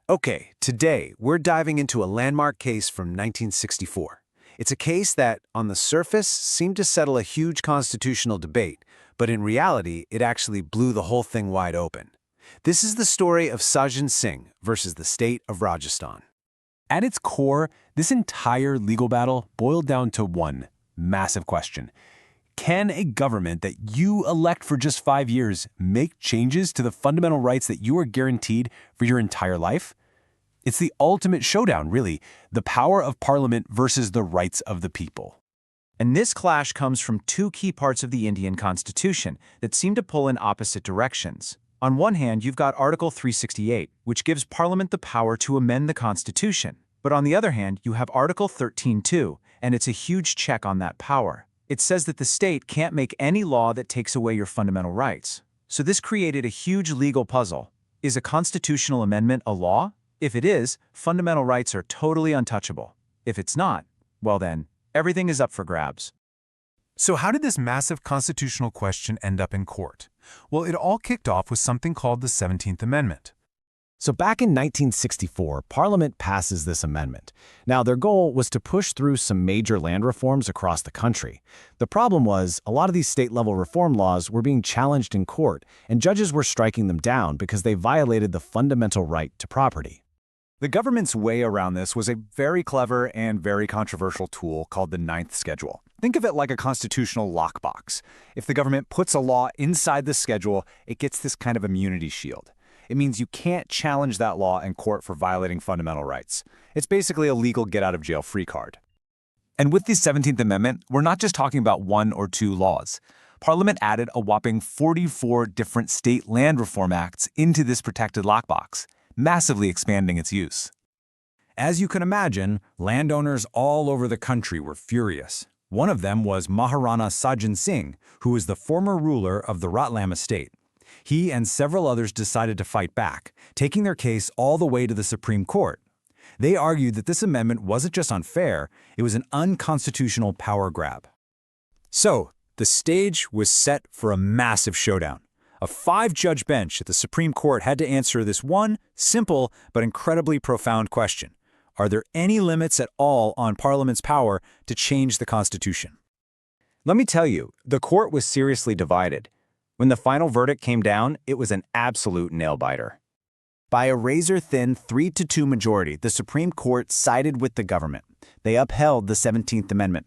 Okay, today we're diving into a landmark case from 1964. It's a case that, on the surface, seemed to settle a huge constitutional debate, but in reality, it actually blew the whole thing wide open. This is the story of Sajjan Singh versus the state of Rajasthan. At its core, this entire legal battle boiled down to one massive question. Can a government that you elect for just 5 years make changes to the fundamental rights that you are guaranteed for your entire life? It's the ultimate showdown, really, the power of parliament versus the rights of the people. And this clash comes from two key parts of the Indian Constitution that seem to pull in opposite directions. On one hand, you've got Article 368, which gives Parliament the power to amend the Constitution. But on the other hand, you have Article 13(2), and it's a huge check on that power. It says that the state can't make any law that takes away your fundamental rights. So this created a huge legal puzzle. Is a constitutional amendment a law? If it is, fundamental rights are totally untouchable. If it's not, well then, everything is up for grabs. So how did this massive constitutional question end up in court? Well, it all kicked off with something called the 17th Amendment. So back in 1964, Parliament passes this amendment. Now, their goal was to push through some major land reforms across the country. The problem was, a lot of these state-level reform laws were being challenged in court, and judges were striking them down because they violated the fundamental right to property. The government's way around this was a very clever and very controversial tool called the Ninth Schedule. Think of it like a constitutional lockbox. If the government puts a law inside the schedule, it gets this kind of immunity shield. It means you can't challenge that law in court for violating fundamental rights. It's basically a legal get-out-of-jail-free card. And with the 17th Amendment, we're not just talking about one or two laws. Parliament added a whopping 44 different state land reform acts into this protected lockbox, massively expanding its use. As you can imagine, landowners all over the country were furious. One of them was Maharana Sajjan Singh, who was the former ruler of the Ratlam estate. He and several others decided to fight back, taking their case all the way to the Supreme Court. They argued that this amendment wasn't just unfair, it was an unconstitutional power grab. So, the stage was set for a massive showdown. A 5-judge bench at the Supreme Court had to answer this one simple but incredibly profound question. Are there any limits at all on Parliament's power to change the Constitution? Let me tell you, the court was seriously divided. When the final verdict came down, it was an absolute nail-biter. By a razor-thin 3-2 majority, the Supreme Court sided with the government. They upheld the 17th Amendment.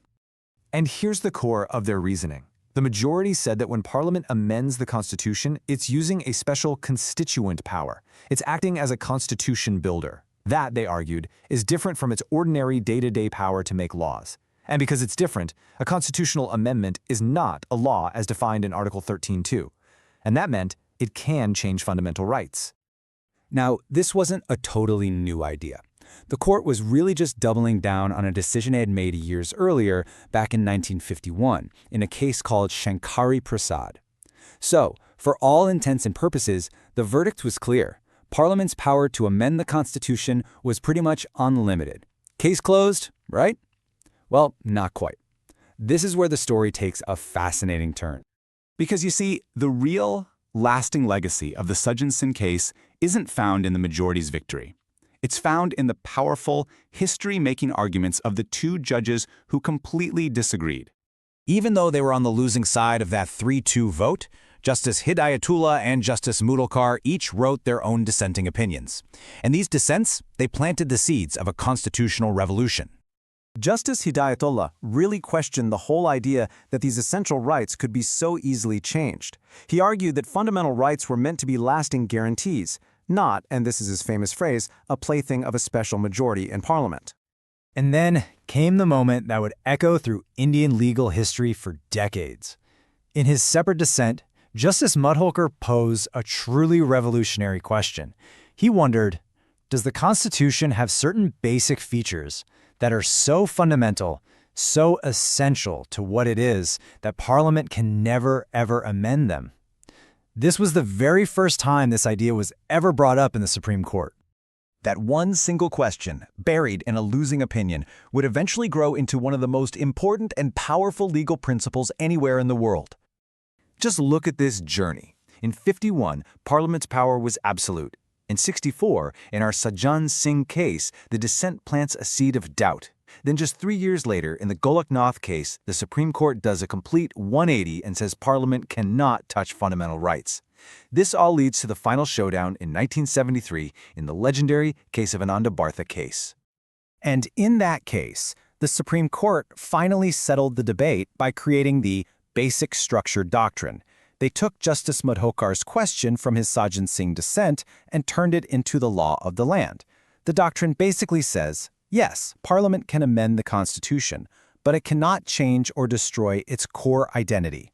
And here's the core of their reasoning. The majority said that when Parliament amends the Constitution, it's using a special constituent power. It's acting as a constitution builder. That, they argued, is different from its ordinary day-to-day power to make laws. And because it's different, a constitutional amendment is not a law as defined in Article 13(2). And that meant it can change fundamental rights. Now, this wasn't a totally new idea. The court was really just doubling down on a decision it had made years earlier, back in 1951, in a case called Shankari Prasad. So, for all intents and purposes, the verdict was clear. Parliament's power to amend the Constitution was pretty much unlimited. Case closed, right? Well, not quite. This is where the story takes a fascinating turn. Because you see, the real, lasting legacy of the Sajjan Singh case isn't found in the majority's victory. It's found in the powerful, history-making arguments of the two judges who completely disagreed. Even though they were on the losing side of that 3-2 vote, Justice Hidayatullah and Justice Mudalkar each wrote their own dissenting opinions. And these dissents, they planted the seeds of a constitutional revolution. Justice Hidayatullah really questioned the whole idea that these essential rights could be so easily changed. He argued that fundamental rights were meant to be lasting guarantees, not, and this is his famous phrase, a plaything of a special majority in Parliament. And then came the moment that would echo through Indian legal history for decades. In his separate dissent, Justice Mudalkar posed a truly revolutionary question. He wondered, does the Constitution have certain basic features that are so fundamental, so essential to what it is, that Parliament can never, ever amend them? This was the very first time this idea was ever brought up in the Supreme Court. That one single question, buried in a losing opinion, would eventually grow into one of the most important and powerful legal principles anywhere in the world. Just look at this journey. In '51, Parliament's power was absolute. In 64, in our Sajjan Singh case, the dissent plants a seed of doubt. Then just 3 years later, in the Goloknath case, the Supreme Court does a complete 180 and says Parliament cannot touch fundamental rights. This all leads to the final showdown in 1973 in the legendary Kesavananda Bharta case. And in that case, the Supreme Court finally settled the debate by creating the Basic Structure Doctrine. They took Justice Madhokar's question from his Sajjan Singh dissent and turned it into the law of the land. The doctrine basically says, yes, Parliament can amend the Constitution, but it cannot change or destroy its core identity.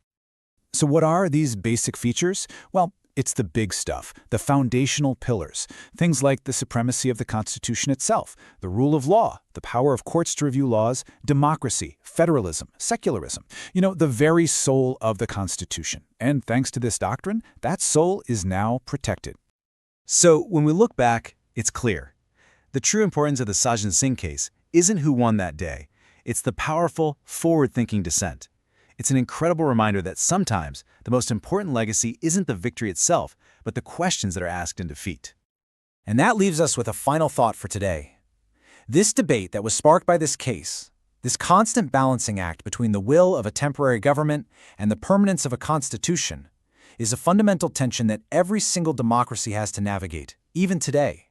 So what are these basic features? Well, it's the big stuff, the foundational pillars. Things like the supremacy of the Constitution itself, the rule of law, the power of courts to review laws, democracy, federalism, secularism. The very soul of the Constitution. And thanks to this doctrine, that soul is now protected. So when we look back, it's clear. The true importance of the Sajjan Singh case isn't who won that day. It's the powerful, forward-thinking dissent. It's an incredible reminder that sometimes the most important legacy isn't the victory itself, but the questions that are asked in defeat. And that leaves us with a final thought for today. This debate that was sparked by this case, this constant balancing act between the will of a temporary government and the permanence of a constitution, is a fundamental tension that every single democracy has to navigate, even today.